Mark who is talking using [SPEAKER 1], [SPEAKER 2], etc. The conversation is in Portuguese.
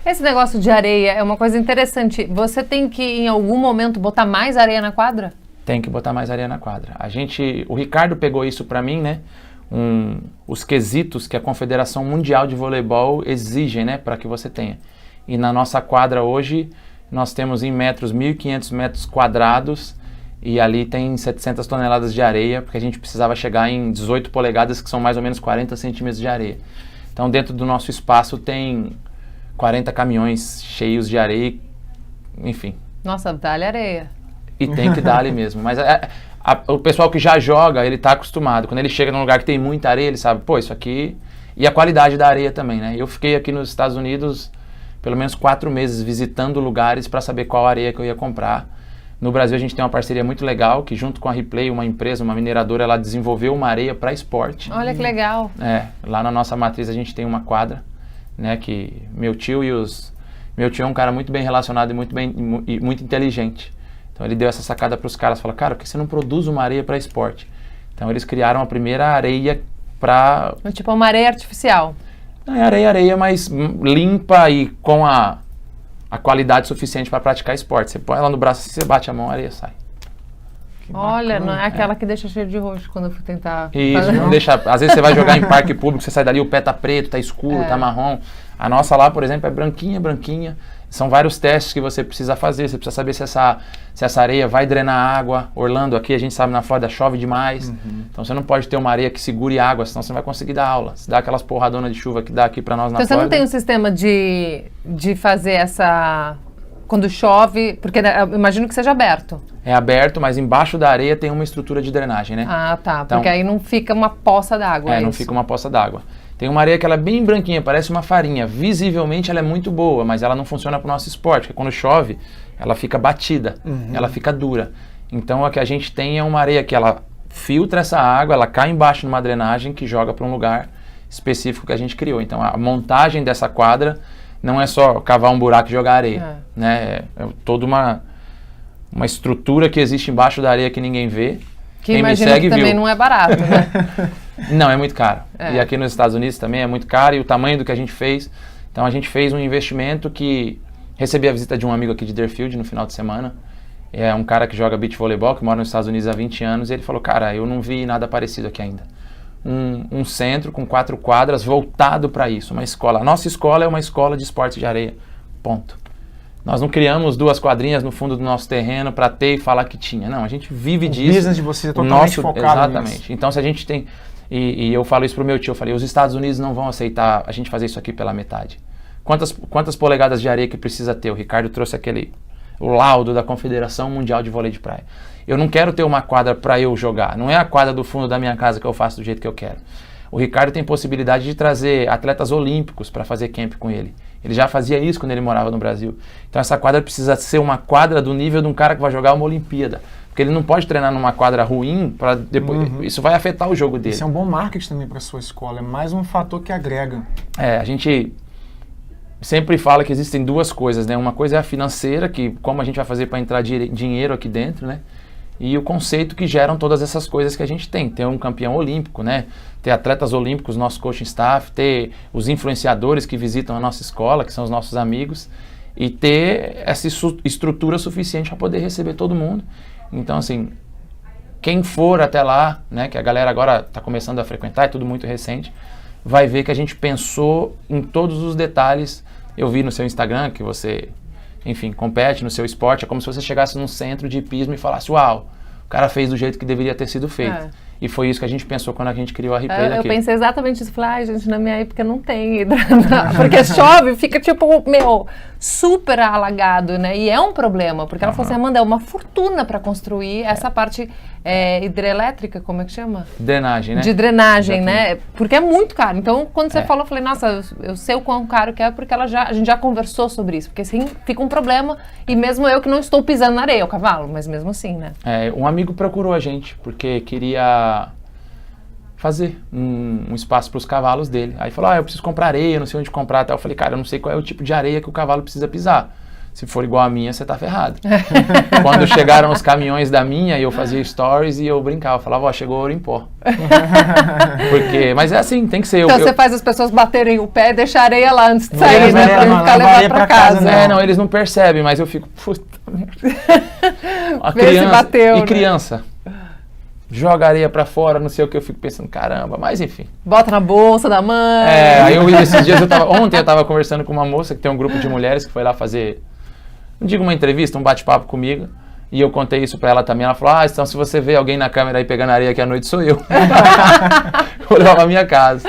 [SPEAKER 1] Esse negócio de areia é uma coisa interessante. Você tem que, em algum momento, botar mais areia na quadra?
[SPEAKER 2] Tem que botar mais areia na quadra. O Ricardo pegou isso para mim, né? Os quesitos que a Confederação Mundial de Voleibol exige, né? Para que você tenha. E na nossa quadra hoje, nós temos em metros 1.500 metros quadrados e ali tem 700 toneladas de areia, porque a gente precisava chegar em 18 polegadas, que são mais ou menos 40 centímetros de areia. Então, dentro do nosso espaço tem 40 caminhões cheios de areia, enfim.
[SPEAKER 1] Nossa, dá-lhe areia.
[SPEAKER 2] E tem que dar ali mesmo. Mas o pessoal que já joga, ele está acostumado. Quando ele chega num lugar que tem muita areia, ele sabe, pô, isso aqui... E a qualidade da areia também, né? Eu fiquei aqui nos Estados Unidos pelo menos 4 meses visitando lugares para saber qual areia que eu ia comprar. No Brasil a gente tem uma parceria muito legal, que junto com a Replay, uma empresa, uma mineradora, ela desenvolveu uma areia para esporte.
[SPEAKER 1] Olha que legal.
[SPEAKER 2] Lá na nossa matriz a gente tem uma quadra, né, que meu tio é um cara muito bem relacionado e muito inteligente. Então ele deu essa sacada para os caras, falou, cara, por que você não produz uma areia para esporte? Então eles criaram a primeira areia para...
[SPEAKER 1] Tipo uma areia artificial.
[SPEAKER 2] Não é areia, mas limpa e com a qualidade suficiente para praticar esporte. Você põe ela no braço, você bate a mão, a areia sai.
[SPEAKER 1] Olha, não é aquela que deixa cheiro de roxo quando eu fui tentar...
[SPEAKER 2] Isso, não deixa... Às vezes você vai jogar em parque público, você sai dali, o pé tá preto, tá escuro, tá marrom. A nossa lá, por exemplo, é branquinha. São vários testes que você precisa fazer. Você precisa saber se essa areia vai drenar água. Orlando, aqui a gente sabe, na Flórida chove demais. Então você não pode ter uma areia que segure água, senão você não vai conseguir dar aula. Se dá aquelas porradonas de chuva que dá aqui pra nós na Flórida...
[SPEAKER 1] Então você não tem um sistema de fazer essa... Quando chove... Porque eu imagino que seja aberto.
[SPEAKER 2] É aberto, mas embaixo da areia tem uma estrutura de drenagem, né?
[SPEAKER 1] Ah, tá. Então, porque aí não fica uma poça d'água.
[SPEAKER 2] Não fica uma poça d'água. Tem uma areia que ela é bem branquinha, parece uma farinha. Visivelmente ela é muito boa, mas ela não funciona para o nosso esporte, porque quando chove, ela fica batida, ela fica dura. Então a que a gente tem é uma areia que ela filtra essa água, ela cai embaixo numa drenagem que joga para um lugar específico que a gente criou. Então a montagem dessa quadra não é só cavar um buraco e jogar areia, né? É toda uma estrutura que existe embaixo da areia que ninguém vê.
[SPEAKER 1] Que imagina que também não é barato, né?
[SPEAKER 2] Não, é muito caro. E aqui nos Estados Unidos também é muito caro, e o tamanho do que a gente fez. Então a gente fez um investimento que... Recebi a visita de um amigo aqui de Deerfield no final de semana. É um cara que joga beach voleibol, que mora nos Estados Unidos há 20 anos, e ele falou, cara, eu não vi nada parecido aqui ainda. Um centro com 4 quadras voltado para isso, uma escola. A nossa escola é uma escola de esportes de areia, ponto. Nós não criamos 2 quadrinhas no fundo do nosso terreno para ter e falar que tinha. Não, a gente vive disso. O
[SPEAKER 3] business de vocês é totalmente focado
[SPEAKER 2] exatamente.
[SPEAKER 3] nisso.
[SPEAKER 2] Então, se a gente tem... E eu falo isso pro meu tio, eu falei, os Estados Unidos não vão aceitar a gente fazer isso aqui pela metade. Quantas polegadas de areia que precisa ter? O Ricardo trouxe o laudo da Confederação Mundial de Vôlei de Praia. Eu não quero ter uma quadra para eu jogar. Não é a quadra do fundo da minha casa que eu faço do jeito que eu quero. O Ricardo tem possibilidade de trazer atletas olímpicos para fazer camp com ele. Ele já fazia isso quando ele morava no Brasil. Então essa quadra precisa ser uma quadra do nível de um cara que vai jogar uma Olimpíada. Porque ele não pode treinar numa quadra ruim para depois... Isso vai afetar o jogo dele.
[SPEAKER 3] Isso é um bom marketing também para a sua escola. É mais um fator que agrega.
[SPEAKER 2] A gente sempre fala que existem 2 coisas, né? Uma coisa é a financeira, que como a gente vai fazer para entrar dinheiro aqui dentro, né? E o conceito que geram todas essas coisas que a gente tem. Ter um campeão olímpico, né? Ter atletas olímpicos, nosso coaching staff, ter os influenciadores que visitam a nossa escola, que são os nossos amigos, e ter essa estrutura suficiente para poder receber todo mundo. Então, assim, quem for até lá, né, que a galera agora está começando a frequentar, é tudo muito recente, vai ver que a gente pensou em todos os detalhes. Eu vi no seu Instagram que você... Enfim, compete no seu esporte, é como se você chegasse num centro de hipismo e falasse, uau, o cara fez do jeito que deveria ter sido feito. E foi isso que a gente pensou quando a gente criou a Replay daqui.
[SPEAKER 1] Eu pensei exatamente isso. Falei, ai, gente, na minha época não tem porque chove, fica tipo, super alagado, né? E é um problema, porque ela falou assim, Amanda, é uma fortuna para construir essa parte hidrelétrica, como é que chama?
[SPEAKER 2] Drenagem, né?
[SPEAKER 1] De drenagem, exatamente, né? Porque é muito caro. Então, quando você falou, eu falei, nossa, eu sei o quão caro que é, porque a gente já conversou sobre isso. Porque assim, fica um problema, e mesmo eu que não estou pisando na areia, o cavalo, mas mesmo assim, né?
[SPEAKER 2] Um amigo procurou a gente, porque queria fazer um espaço para os cavalos dele. Aí falou, eu preciso comprar areia, não sei onde comprar. Eu falei, cara, eu não sei qual é o tipo de areia que o cavalo precisa pisar. Se for igual a minha, você tá ferrado. Quando chegaram os caminhões da minha, eu fazia stories e eu brincava, falava, ó, chegou ouro em pó. Mas é assim, tem que ser.
[SPEAKER 1] Então você faz as pessoas baterem o pé e deixar areia lá antes de sair, né? Pra não ficar levado pra casa.
[SPEAKER 2] Não, eles não percebem, mas eu fico, puta merda.
[SPEAKER 1] Vê se bateu,
[SPEAKER 2] e criança, joga areia pra fora, não sei o que, eu fico pensando, caramba, mas enfim.
[SPEAKER 1] Bota na bolsa da mãe.
[SPEAKER 2] Aí esses dias ontem eu tava conversando com uma moça que tem um grupo de mulheres que foi lá fazer, não digo uma entrevista, um bate-papo comigo, e eu contei isso pra ela também, ela falou, então se você vê alguém na câmera aí pegando areia aqui à noite, sou eu. Vou levar pra minha casa.